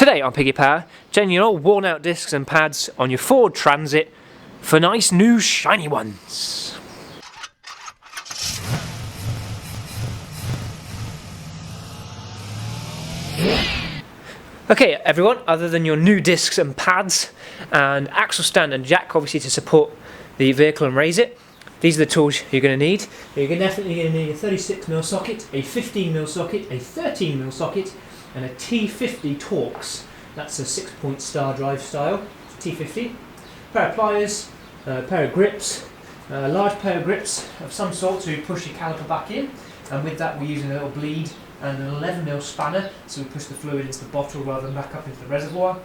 Today on Piggypower, changing your old worn out discs and pads on your Ford Transit for nice new shiny ones. Okay everyone, other than your new discs and pads and axle stand and jack obviously to support the vehicle and raise it, these are the tools you're going to need. You're definitely going to need a 36mm socket, a 15mm socket, a 13mm socket and a T50 Torx. That's a 6-point star drive style, T50. Pair of pliers, a pair of grips, a large pair of grips of some sort to push your caliper back in, and with that we're using a little bleed and an 11mm spanner so we push the fluid into the bottle rather than back up into the reservoir.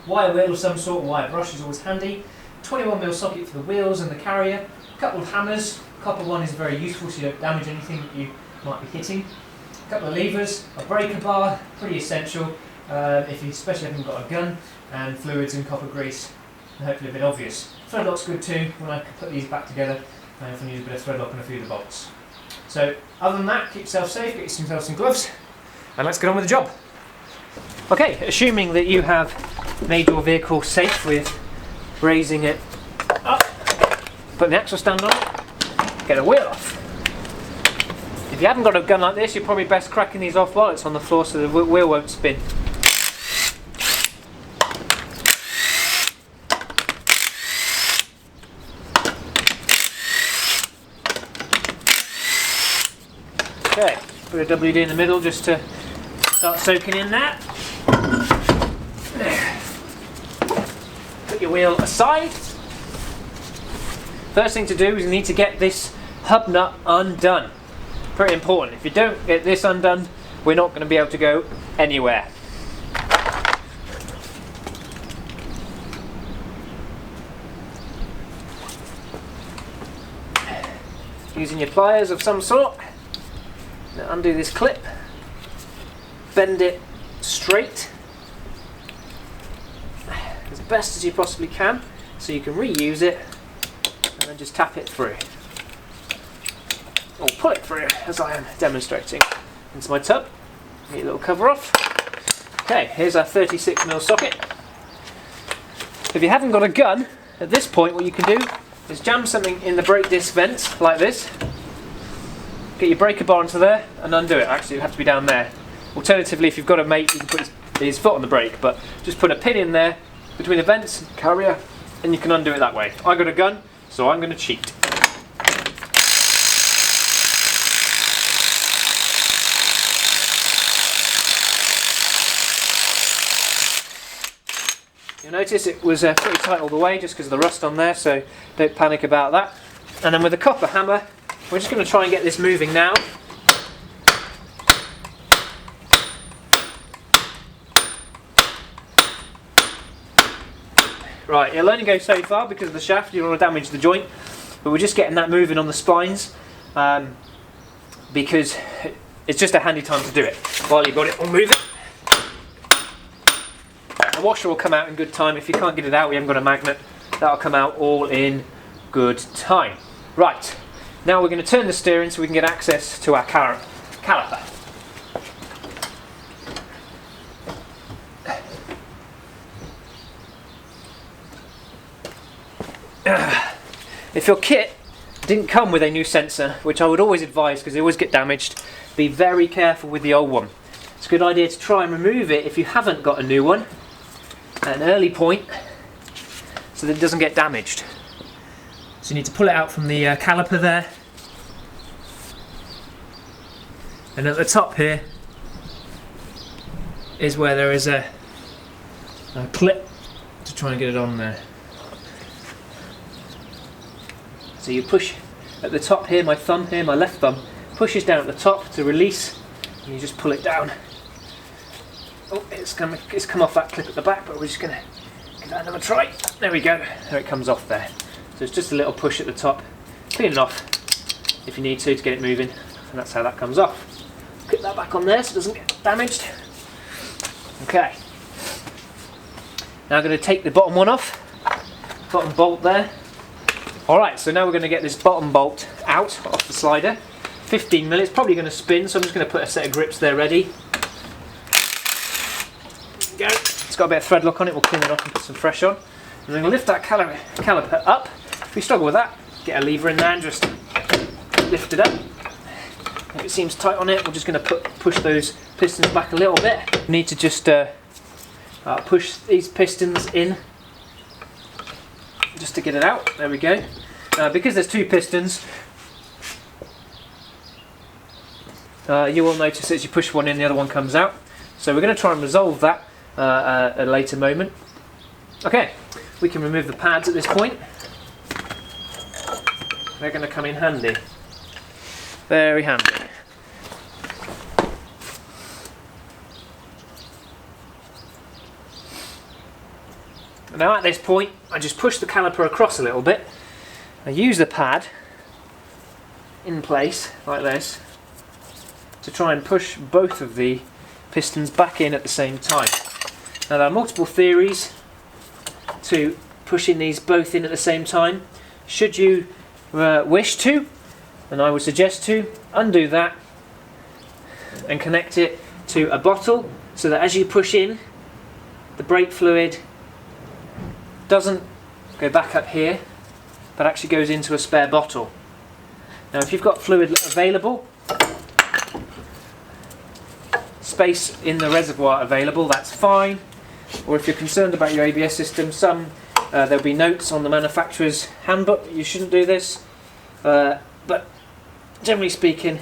Wire wheel of some sort, wire brush is always handy. 21mm socket for the wheels and the carrier. A couple of hammers, copper one is very useful so you don't damage anything that you might be hitting. A couple of levers, a breaker bar, pretty essential if you especially haven't got a gun, and fluids and copper grease, and hopefully a bit obvious. Thread lock's good too when I put these back together, and if I use a bit of thread lock and a few of the bolts. So other than that, keep yourself safe, get yourself some gloves, and let's get on with the job. Okay, assuming that you have made your vehicle safe with raising it up, put the axle stand on, get a wheel off. If you haven't got a gun like this, you're probably best cracking these off while it's on the floor so the wheel won't spin. Okay, put a WD in the middle just to start soaking in that. Put your wheel aside. First thing to do is you need to get this hub nut undone. Pretty important. If you don't get this undone, we're not going to be able to go anywhere. Using your pliers of some sort. Now undo this clip, bend it straight as best as you possibly can so you can reuse it, and then just tap it through. Or pull it through as I am demonstrating into my tub. Get your little cover off. Okay, here's our 36mm socket. If you haven't got a gun, at this point what you can do is jam something in the brake disc vents like this. Get your breaker bar into there and undo it. Actually, it would have to be down there. Alternatively, if you've got a mate, you can put his foot on the brake, but just put a pin in there between the vents and carrier and you can undo it that way. I got a gun, so I'm going to cheat. You'll notice it was pretty tight all the way just because of the rust on there, so don't panic about that. And then with a copper hammer, we're just going to try and get this moving now. Right, it'll only go so far because of the shaft, you don't want to damage the joint, but we're just getting that moving on the spines because it's just a handy time to do it while you've got it all moving. The washer will come out in good time. If you can't get it out, we haven't got a magnet, that'll come out all in good time. Right, now we're going to turn the steering so we can get access to our caliper. If your kit didn't come with a new sensor, which I would always advise because they always get damaged, be very careful with the old one. It's a good idea to try and remove it if you haven't got a new one at an early point so that it doesn't get damaged. So you need to pull it out from the caliper there, and at the top here is where there is a clip to try and get it on there. So you push at the top here, my thumb here, my left thumb pushes down at the top to release, and you just pull it down. Oh, it's come off that clip at the back, but we're just going to give that another try. There we go, there it comes off there. So it's just a little push at the top, clean it off if you need to get it moving, and that's how that comes off. Put that back on there so it doesn't get damaged. Okay, now I'm going to take the bottom one off, bottom bolt there. Alright, so now we're going to get this bottom bolt out off the slider. 15mm, it's probably going to spin, so I'm just going to put a set of grips there ready. Go. it's got a bit of thread lock on it, we'll clean it off and put some fresh on. And then we'll lift that caliper up. If we struggle with that, get a lever in there and just lift it up. If it seems tight on it, we're just going to push those pistons back a little bit. We need to just push these pistons in just to get it out. There we go. Because there's two pistons, you will notice as you push one in, the other one comes out. So we're going to try and resolve that at a later moment. Okay, we can remove the pads at this point. They're going to come in handy. Very handy. Now at this point, I just push the caliper across a little bit. I use the pad in place, like this, to try and push both of the pistons back in at the same time. Now there are multiple theories to pushing these both in at the same time. Should you wish to, and I would suggest to, undo that and connect it to a bottle so that as you push in, the brake fluid doesn't go back up here but actually goes into a spare bottle. Now if you've got fluid available, space in the reservoir available, that's fine. Or if you're concerned about your ABS system, there'll be notes on the manufacturer's handbook. You shouldn't do this, but generally speaking,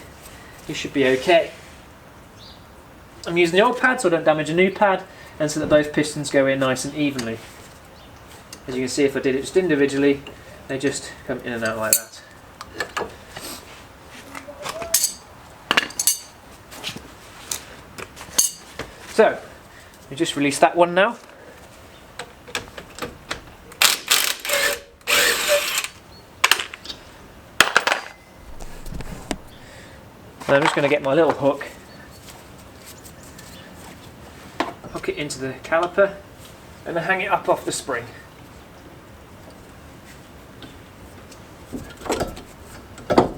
you should be okay. I'm using the old pad so I don't damage a new pad, and so that both pistons go in nice and evenly. As you can see, if I did it just individually, they just come in and out like that. So, we just release that one now. And I'm just going to get my little hook, hook it into the caliper, and then hang it up off the spring.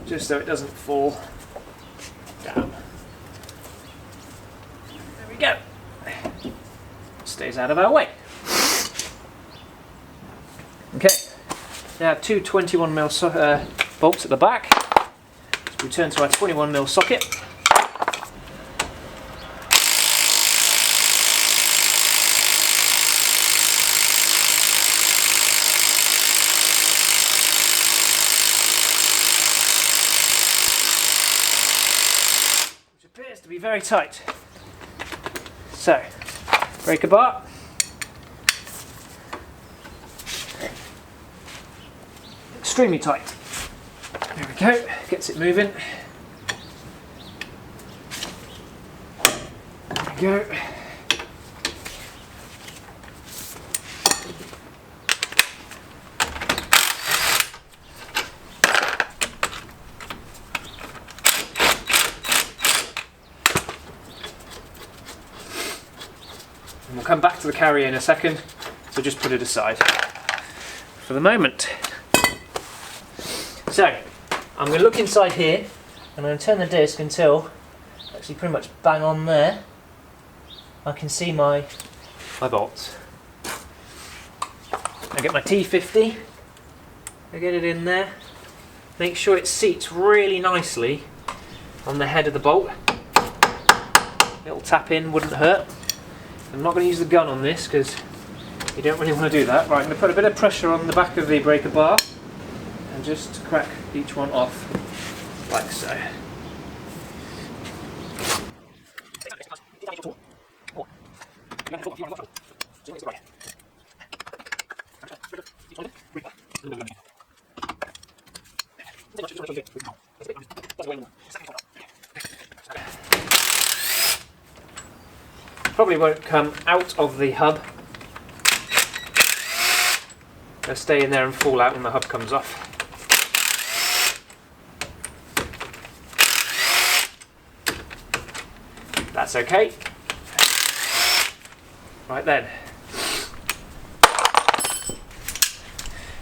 Just so it doesn't fall down. There we go. Stays out of our way. Okay, now two 21mm bolts at the back. Let's return to our 21mm socket. Appears to be very tight. So, breaker bar. Extremely tight. There we go, gets it moving. There we go. We'll come back to the carrier in a second, so just put it aside for the moment. So, I'm going to look inside here, and I'm going to turn the disc until, actually pretty much bang on there, I can see my bolts. I get my T50, I get it in there, make sure it seats really nicely on the head of the bolt. Little tap in wouldn't hurt. I'm not going to use the gun on this because you don't really want to do that. Right, I'm going to put a bit of pressure on the back of the breaker bar and just crack each one off like so. Probably won't come out of the hub. They'll stay in there and fall out when the hub comes off. That's okay. Right then.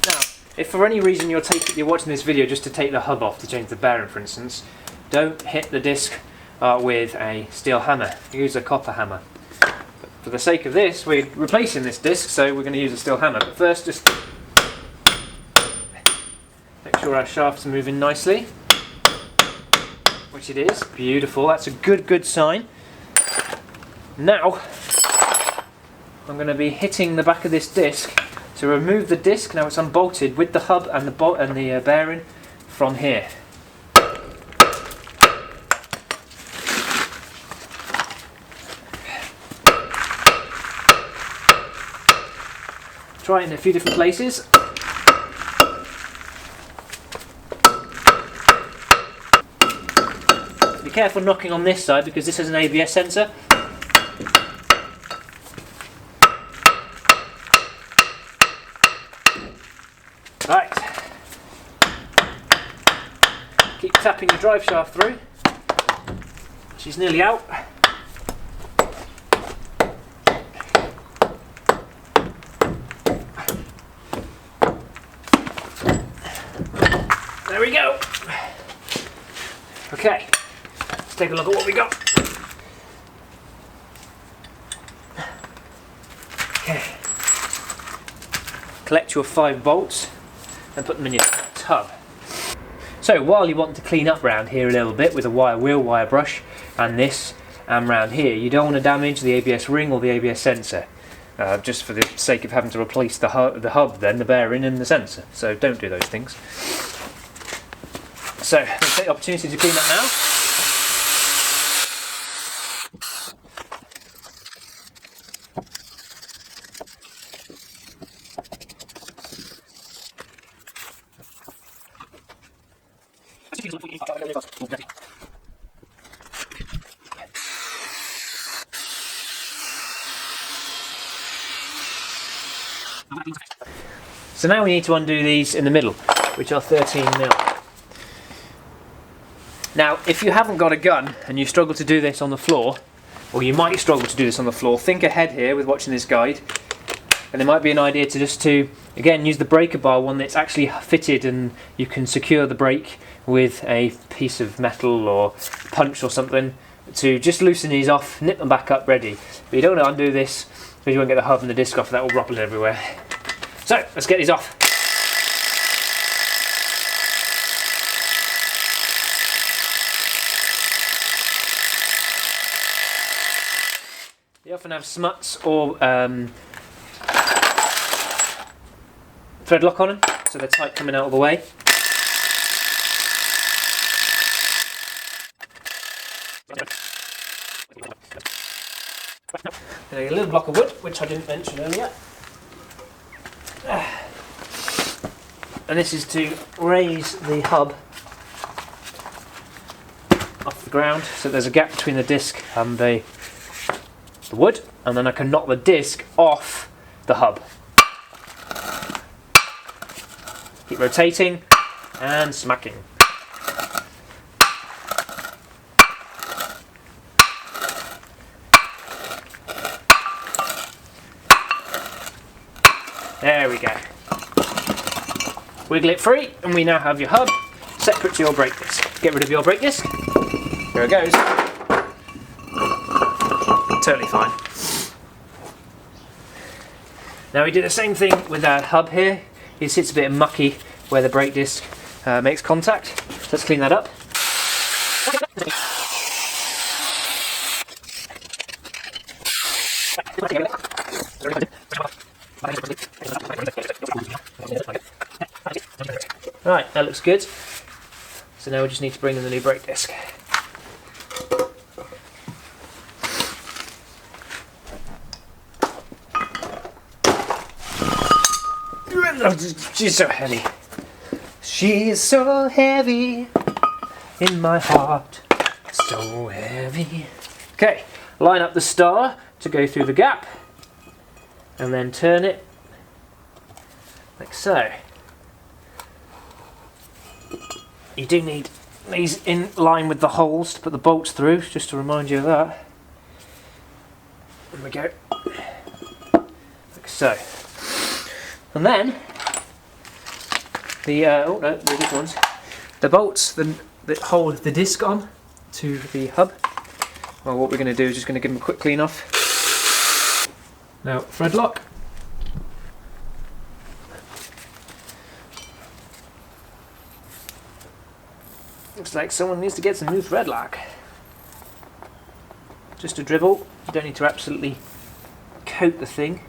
Now, if for any reason you're watching this video just to take the hub off to change the bearing, for instance, don't hit the disc with a steel hammer. Use a copper hammer. for the sake of this, we're replacing this disc, so we're going to use a steel hammer. But first, just make sure our shafts are moving nicely, which it is. Beautiful, that's a good sign. Now, I'm going to be hitting the back of this disc to remove the disc. Now it's unbolted with the hub and the bolt and the bearing from here. Try it in a few different places. Be careful knocking on this side because this has an ABS sensor. Right. Keep tapping your drive shaft through. She's nearly out. There we go. Okay, let's take a look at what we got. Okay. Collect your 5 bolts and put them in your tub. So while you want to clean up round here a little bit with a wheel wire brush and this and round here, you don't want to damage the ABS ring or the ABS sensor. Just for the sake of having to replace the hub, then the bearing and the sensor. So don't do those things. So let's take the opportunity to clean that now. So now we need to undo these in the middle, which are 13mm. Now, if you haven't got a gun and you struggle to do this on the floor, or you might struggle to do this on the floor, think ahead here with watching this guide, and it might be an idea to again use the breaker bar, one that's actually fitted and you can secure the brake with a piece of metal or punch or something to just loosen these off, nip them back up ready. But you don't want to undo this because you won't get the hub and the disc off, that will ruffle everywhere. So, let's get these off. They often have smuts or thread lock on them, so they're tight coming out of the way. And a little block of wood, which I didn't mention earlier. And this is to raise the hub off the ground, so there's a gap between the disc and the wood, and then I can knock the disc off the hub. Keep rotating and smacking. There we go. Wiggle it free, and we now have your hub separate to your brake disc. Get rid of your brake disc. Here it goes. Totally fine. Now we do the same thing with our hub here. It sits a bit mucky where the brake disc makes contact. So let's clean that up. Right, that looks good. So now we just need to bring in the new brake disc. She's so heavy. She is so heavy in my heart. So heavy. Okay, line up the star to go through the gap and then turn it like so. You do need these in line with the holes to put the bolts through, just to remind you of that. There we go. Like so. And then the oh no, the big ones. The bolts that hold the disc on to the hub. Well, what we're going to do is just going to give them a quick clean off. Now thread lock. Looks like someone needs to get some new thread lock. Just a dribble, you don't need to absolutely coat the thing.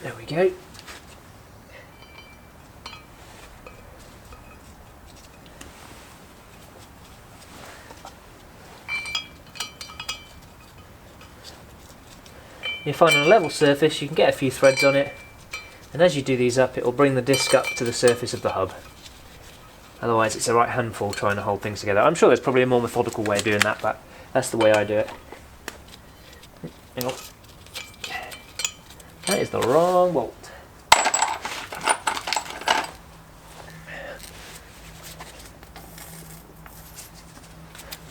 There we go. You find on a level surface you can get a few threads on it, and as you do these up it will bring the disc up to the surface of the hub. Otherwise it's a right handful trying to hold things together. I'm sure there's probably a more methodical way of doing that, but that's the way I do it. Hang on. That is the wrong bolt.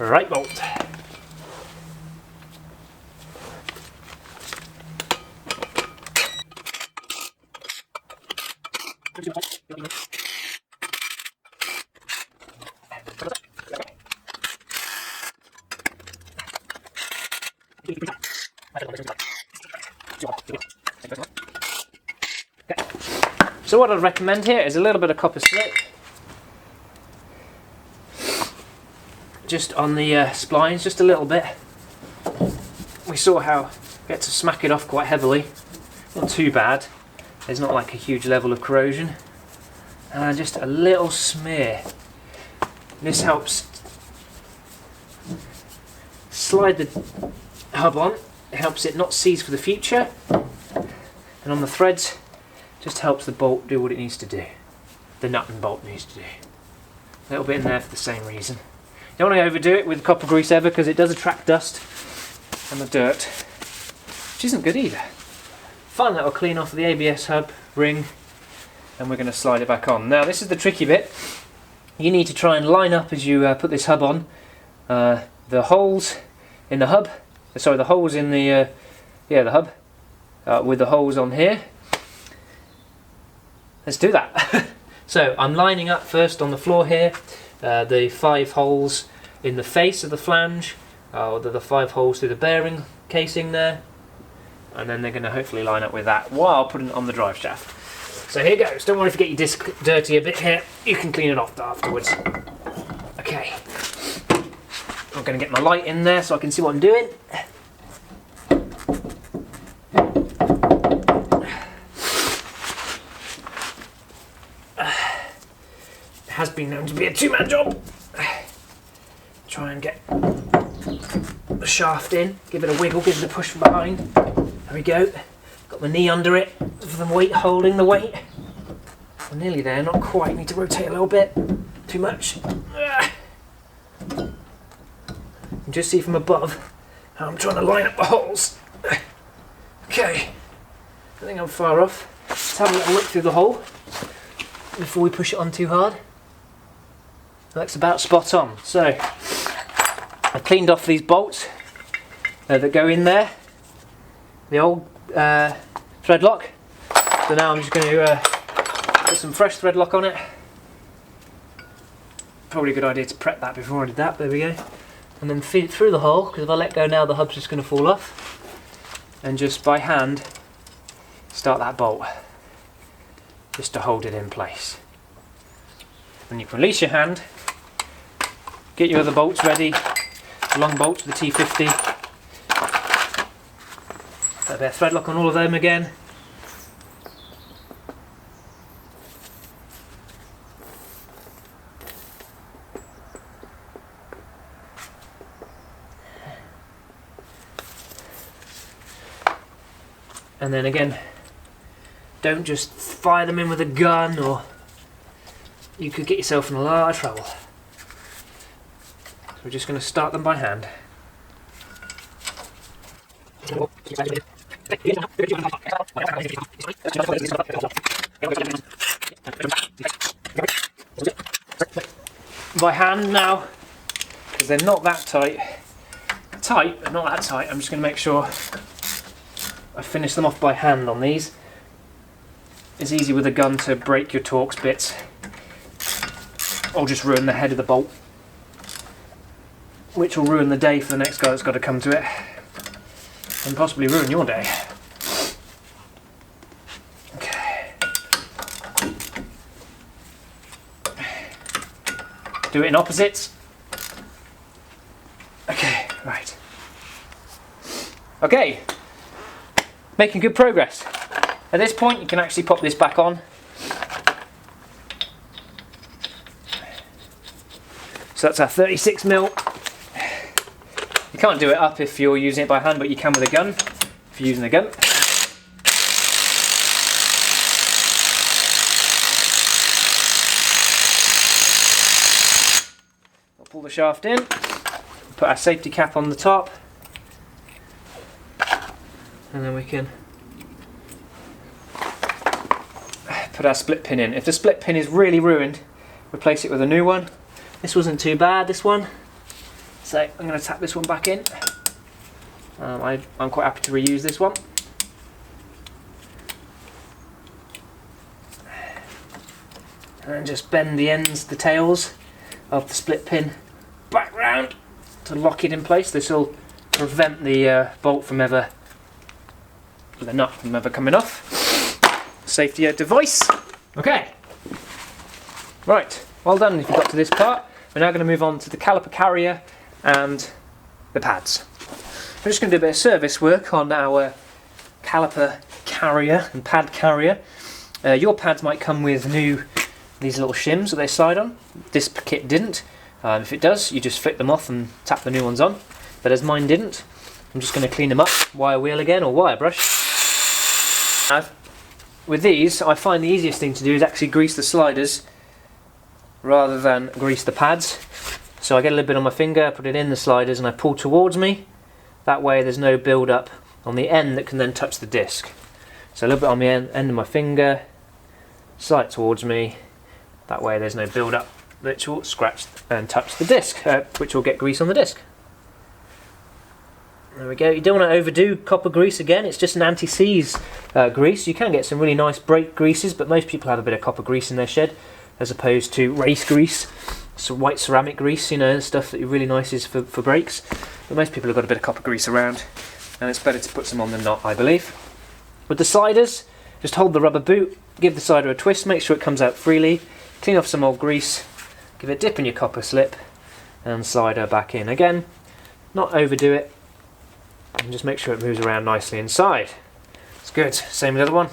Right bolt. So what I'd recommend here is a little bit of copper slick, just on the splines, just a little bit. We saw how you get to smack it off quite heavily, not too bad, there's not like a huge level of corrosion, and just a little smear. This helps slide the hub on, it helps it not seize for the future, and on the threads just helps the bolt do what it needs to do. The nut and bolt needs to do. A little bit in there for the same reason. You don't want to overdo it with copper grease ever, because it does attract dust and the dirt, which isn't good either. Fine, that will clean off the ABS hub ring, and we're going to slide it back on. Now this is the tricky bit. You need to try and line up as you put this hub on. The holes in the hub, the holes in the hub, with the holes on here. Let's do that. So I'm lining up first on the floor here, the 5 holes in the face of the flange, the 5 holes through the bearing casing there, and then they're going to hopefully line up with that while putting it on the drive shaft. So here goes. Don't worry if you get your disc dirty a bit here, you can clean it off afterwards. Okay, I'm going to get my light in there so I can see what I'm doing. Has been known to be a 2-man job. Try and get the shaft in, give it a wiggle, give it a push from behind. There we go. Got my knee under it for the weight, holding the weight. We're nearly there, not quite. Need to rotate a little bit. Too much. You can just see from above how I'm trying to line up the holes. Okay, I think I'm far off. Let's have a little look through the hole before we push it on too hard. That's about spot on. So I've cleaned off these bolts that go in there, the old thread lock. So now I'm just going to put some fresh thread lock on it. Probably a good idea to prep that before I did that. There we go. And then feed it through the hole, because if I let go now the hub's just going to fall off. And just by hand start that bolt, just to hold it in place. Then you can release your hand, get your other bolts ready, the long bolts with the T50. Put a bit of thread lock on all of them again. And then again, don't just fire them in with a gun, or you could get yourself in a lot of trouble. So we're just going to start them by hand. By hand now, because they're not that tight. Tight, but not that tight. I'm just going to make sure I finish them off by hand on these. It's easy with a gun to break your Torx bits, or just ruin the head of the bolt. which will ruin the day for the next guy that's got to come to it, and possibly ruin your day. Okay. Do it in opposites. Okay, right. Okay, making good progress. At this point you can actually pop this back on. So that's our 36mm. You can't do it up if you're using it by hand, but you can with a gun, if you're using a gun. We'll pull the shaft in, put our safety cap on the top, and then we can put our split pin in. If the split pin is really ruined, replace it with a new one. This wasn't too bad, this one. So I'm going to tap this one back in. I'm quite happy to reuse this one. And just bend the ends, the tails of the split pin back round to lock it in place. This will prevent the bolt from ever, the nut from ever coming off. Safety device. Okay. Right, well done if you got to this part. We're now going to move on to the caliper carrier and the pads. We're just going to do a bit of service work on our caliper carrier and pad carrier. Your pads might come with these little shims that they slide on. This kit didn't. If it does, you just flip them off and tap the new ones on. But as mine didn't, I'm just going to clean them up, wire wheel again or wire brush. With these, I find the easiest thing to do is actually grease the sliders rather than grease the pads. So I get a little bit on my finger, put it in the sliders and I pull towards me. That way there's no build up on the end that can then touch the disc. So a little bit on the end of my finger, slide towards me. That way there's no build up which will scratch and touch the disc, which will get grease on the disc. There we go. You don't want to overdo copper grease again, it's just an anti-seize grease. You can get some really nice brake greases, but most people have a bit of copper grease in their shed, as opposed to race grease, so white ceramic grease, you know, stuff that really nice is for brakes. But most people have got a bit of copper grease around, and it's better to put some on than not, I believe. With the sliders, just hold the rubber boot, give the slider a twist, make sure it comes out freely, clean off some old grease, give it a dip in your copper slip, and slide her back in again. Not overdo it, and just make sure it moves around nicely inside. It's good. Same with the other one.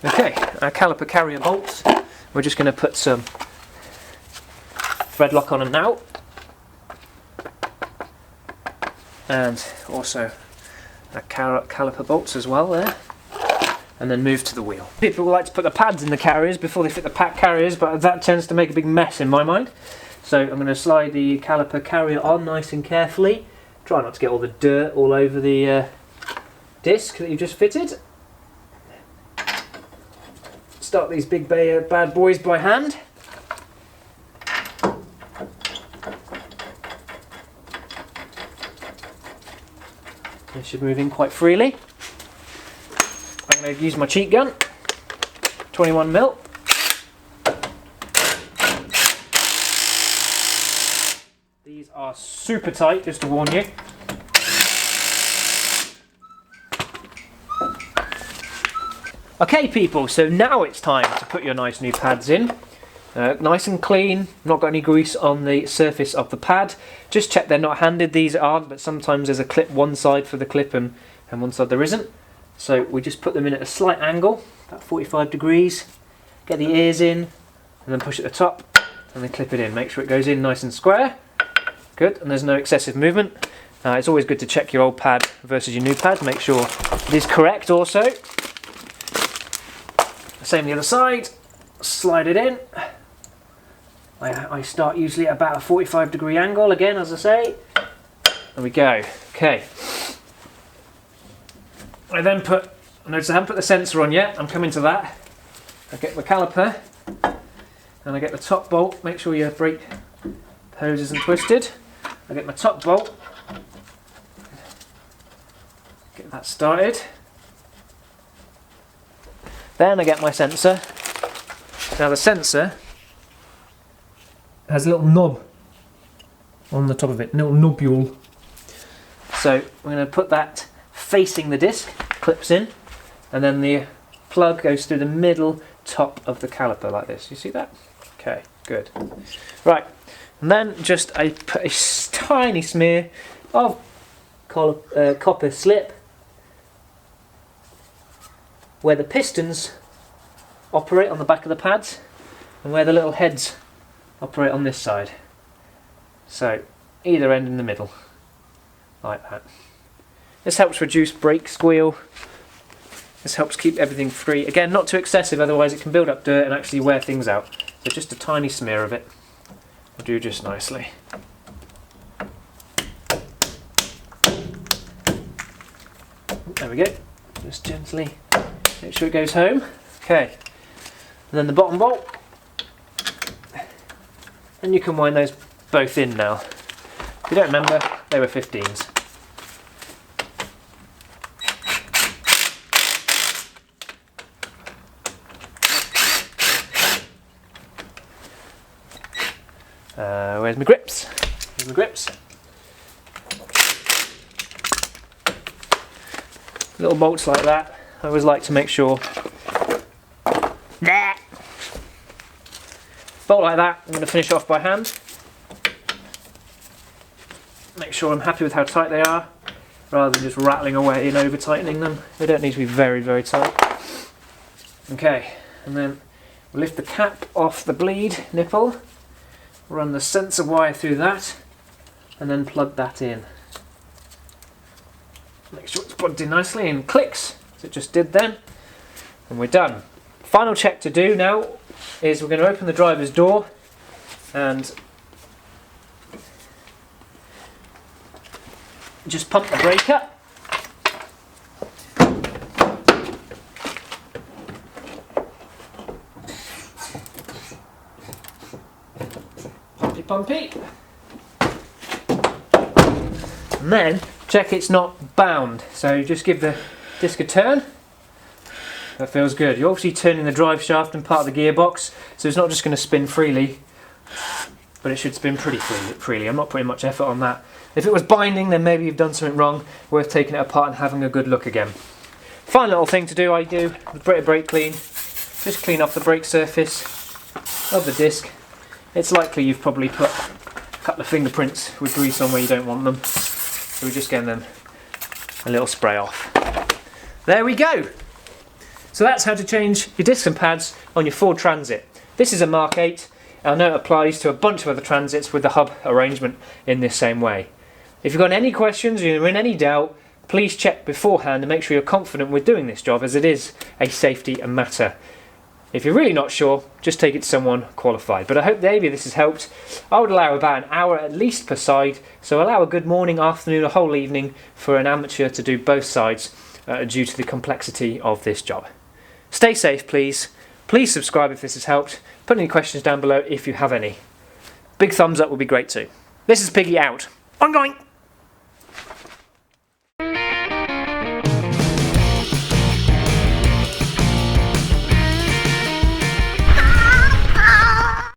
Okay, our caliper carrier bolts. We're just going to put some thread lock on them now, and also our caliper bolts as well there, and then move to the wheel. People like to put the pads in the carriers before they fit the pack carriers, but that tends to make a big mess in my mind. So I'm going to slide the caliper carrier on nice and carefully. Try not to get all the dirt all over the disc that you've just fitted. Start these big bad boys by hand. They should move in quite freely. I'm going to use my cheat gun, 21mm. These are super tight, just to warn you. Okay people, so now it's time to put your nice new pads in. Nice and clean, not got any grease on the surface of the pad. Just check they're not handed, these aren't, but sometimes there's a clip one side for the clip and one side there isn't. So we just put them in at a slight angle, about 45 degrees, get the ears in, and then push at the top, and then clip it in. Make sure it goes in nice and square. Good, and there's no excessive movement. It's always good to check your old pad versus your new pad, make sure it is correct also. Same the other side, slide it in. I start usually at about a 45 degree angle again, as I say. There we go, okay. I then notice I haven't put the sensor on yet, I'm coming to that. I get the caliper, and I get the top bolt, make sure your brake hose isn't twisted. I get my top bolt, Get that started. Then I get my sensor. Now the sensor has a little knob on the top of it, a little nobule. So we're going to put that facing the disc, clips in, and then the plug goes through the middle top of the caliper like this. You see that? Okay, good. Right, and then just put a tiny smear of copper slip where the pistons operate on the back of the pads and where the little heads operate on this side. So either end in the middle, like that. This helps reduce brake squeal. This helps keep everything free. Again, not too excessive, otherwise it can build up dirt and actually wear things out. So just a tiny smear of it will do just nicely. There we go. Just gently make sure it goes home. Okay. And then the bottom bolt. And you can wind those both in now. If you don't remember, they were 15s. Where's my grips? Here's my grips. Little bolts like that. I always like to make sure. Bolt like that, I'm going to finish off by hand. Make sure I'm happy with how tight they are, rather than just rattling away and over tightening them. They don't need to be very, very tight. Okay, and then we'll lift the cap off the bleed nipple, run the sensor wire through that, and then plug that in. Make sure it's plugged in nicely and clicks, as it just did then, and we're done. Final check to do now is we're going to open the driver's door and just pump the brake up. Pumpy pumpy. And then check it's not bound, so just give the disc a turn. That feels good. You're obviously turning the drive shaft and part of the gearbox, so it's not just going to spin freely, but it should spin pretty freely. I'm not putting much effort on that. If it was binding, then maybe you've done something wrong, worth taking it apart and having a good look again. Final little thing to do, I do with brake clean. Just clean off the brake surface of the disc. It's likely you've probably put a couple of fingerprints with grease on where you don't want them. So we're just getting them a little spray off. There we go! So that's how to change your discs and pads on your Ford Transit. This is a Mark 8. I know it applies to a bunch of other Transits with the hub arrangement in this same way. If you've got any questions or you're in any doubt, please check beforehand and make sure you're confident with doing this job, as it is a safety matter. If you're really not sure, just take it to someone qualified. But I hope maybe this has helped. I would allow about an hour at least per side, so allow a good morning, afternoon, a whole evening for an amateur to do both sides due to the complexity of this job. Stay safe, please. Please subscribe if this has helped. Put any questions down below if you have any. Big thumbs up would be great too. This is Piggy out. I'm going.